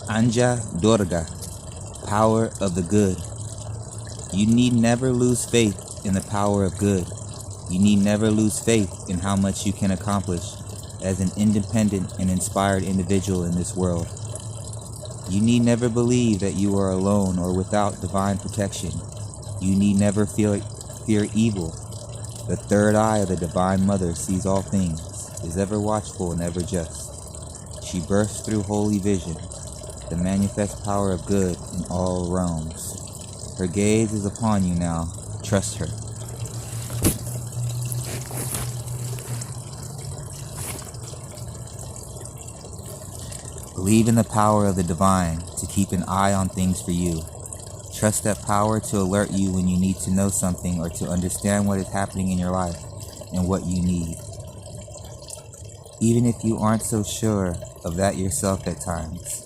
Ajna Durga, power of the good. You need never lose faith in the power of good. You need never lose faith in how much you can accomplish as an independent and inspired individual in this world. You need never believe that you are alone or without divine protection. You need never fear evil. The third eye of the Divine Mother sees all things, is ever watchful and ever just. She bursts through holy vision, the manifest power of good in all realms. Her gaze is upon you now. Trust her. Believe in the power of the divine to keep an eye on things for you. Trust that power to alert you when you need to know something or to understand what is happening in your life and what you need. Even if you aren't so sure of that yourself at times.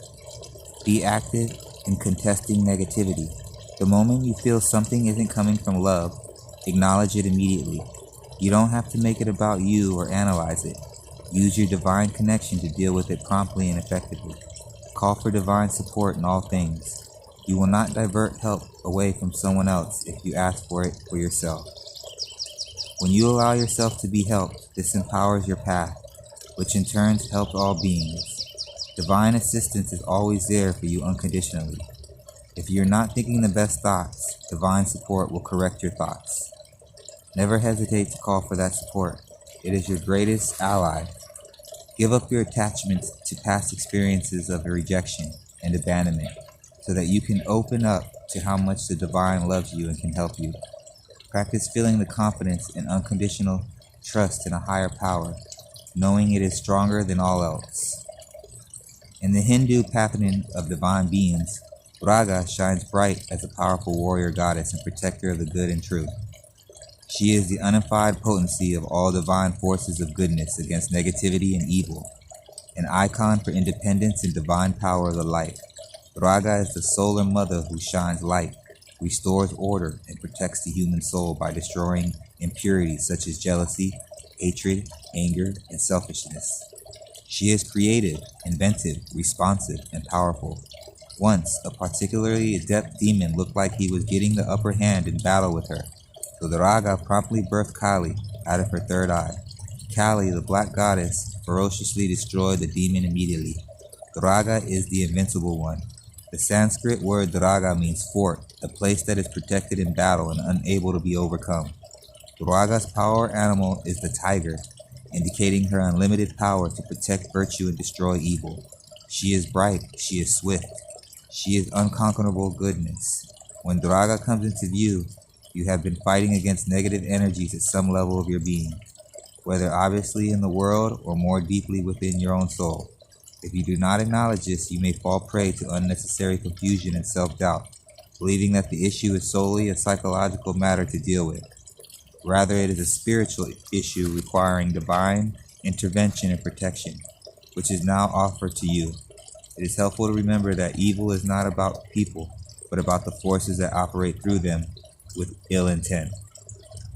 Be active in contesting negativity. The moment you feel something isn't coming from love, acknowledge it immediately. You don't have to make it about you or analyze it. Use your divine connection to deal with it promptly and effectively. Call for divine support in all things. You will not divert help away from someone else if you ask for it for yourself. When you allow yourself to be helped, this empowers your path, which in turn helps all beings. Divine assistance is always there for you unconditionally. If you're not thinking the best thoughts, divine support will correct your thoughts. Never hesitate to call for that support. It is your greatest ally. Give up your attachment to past experiences of rejection and abandonment so that you can open up to how much the divine loves you and can help you. Practice feeling the confidence and unconditional trust in a higher power, knowing it is stronger than all else. In the Hindu pantheon of divine beings, Durga shines bright as a powerful warrior goddess and protector of the good and true. She is the unified potency of all divine forces of goodness against negativity and evil, an icon for independence and divine power of the light. Durga is the solar mother who shines light, restores order, and protects the human soul by destroying impurities such as jealousy, hatred, anger, and selfishness. She is creative, inventive, responsive, and powerful. Once, a particularly adept demon looked like he was getting the upper hand in battle with her, so Durga promptly birthed Kali out of her third eye. Kali, the black goddess, ferociously destroyed the demon immediately. Durga is the invincible one. The Sanskrit word Durga means fort, a place that is protected in battle and unable to be overcome. Durga's power animal is the tiger, indicating her unlimited power to protect virtue and destroy evil. She is bright, she is swift, she is unconquerable goodness. When Durga comes into view, you have been fighting against negative energies at some level of your being, whether obviously in the world or more deeply within your own soul. If you do not acknowledge this, you may fall prey to unnecessary confusion and self-doubt, believing that the issue is solely a psychological matter to deal with. Rather, it is a spiritual issue requiring divine intervention and protection, which is now offered to you. It is helpful to remember that evil is not about people, but about the forces that operate through them with ill intent.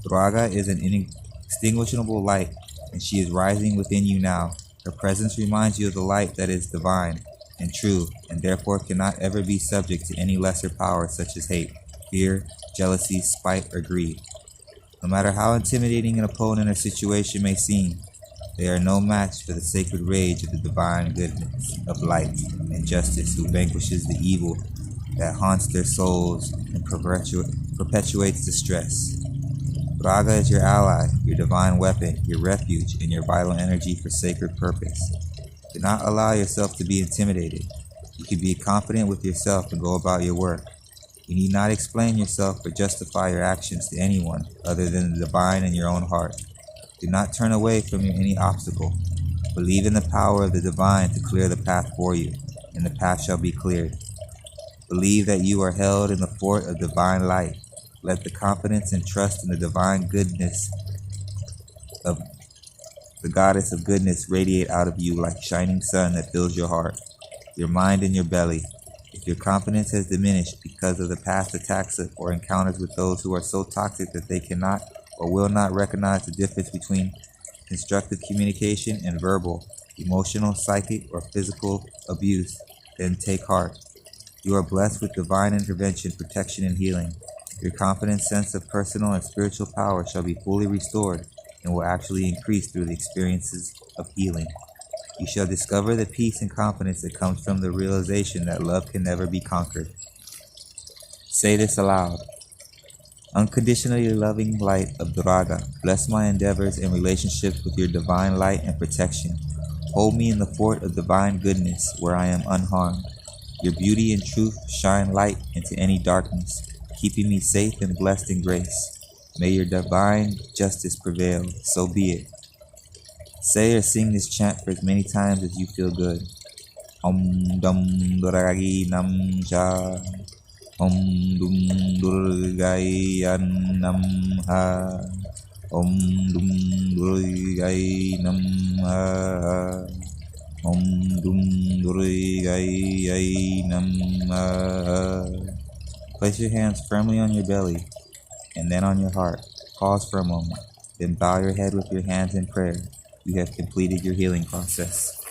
Durga is an inextinguishable light, and she is rising within you now. Her presence reminds you of the light that is divine and true, and therefore cannot ever be subject to any lesser power such as hate, fear, jealousy, spite, or greed. No matter how intimidating an opponent or situation may seem, they are no match for the sacred rage of the divine goodness of light and justice who vanquishes the evil that haunts their souls and perpetuates distress. Durga is your ally, your divine weapon, your refuge, and your vital energy for sacred purpose. Do not allow yourself to be intimidated. You can be confident with yourself and go about your work. You need not explain yourself or justify your actions to anyone other than the divine in your own heart. Do not turn away from any obstacle. Believe in the power of the divine to clear the path for you, and the path shall be cleared. Believe that you are held in the fort of divine light. Let the confidence and trust in the divine goodness of the goddess of goodness radiate out of you like shining sun that fills your heart, your mind, and your belly. If your confidence has diminished because of the past attacks or encounters with those who are so toxic that they cannot or will not recognize the difference between constructive communication and verbal, emotional, psychic, or physical abuse, Then take heart. You are blessed with divine intervention, protection, and healing. Your confident sense of personal and spiritual power shall be fully restored and will actually increase through the experiences of healing. You shall discover the peace and confidence that comes from the realization that love can never be conquered. Say this aloud. Unconditionally loving light of Durga, bless my endeavors and relationships with your divine light and protection. Hold me in the fort of divine goodness where I am unharmed. Your beauty and truth shine light into any darkness, keeping me safe and blessed in grace. May your divine justice prevail, so be it. Say or sing this chant for as many times as you feel good. Om Dum Duragi Nam Sha. Om Dum Durgai Nam Ha. Om Dum Durgai Nam Ha. Om Dum Durgai Nam Ha. Place your hands firmly on your belly and then on your heart. Pause for a moment. Then bow your head with your hands in prayer. You have completed your healing process.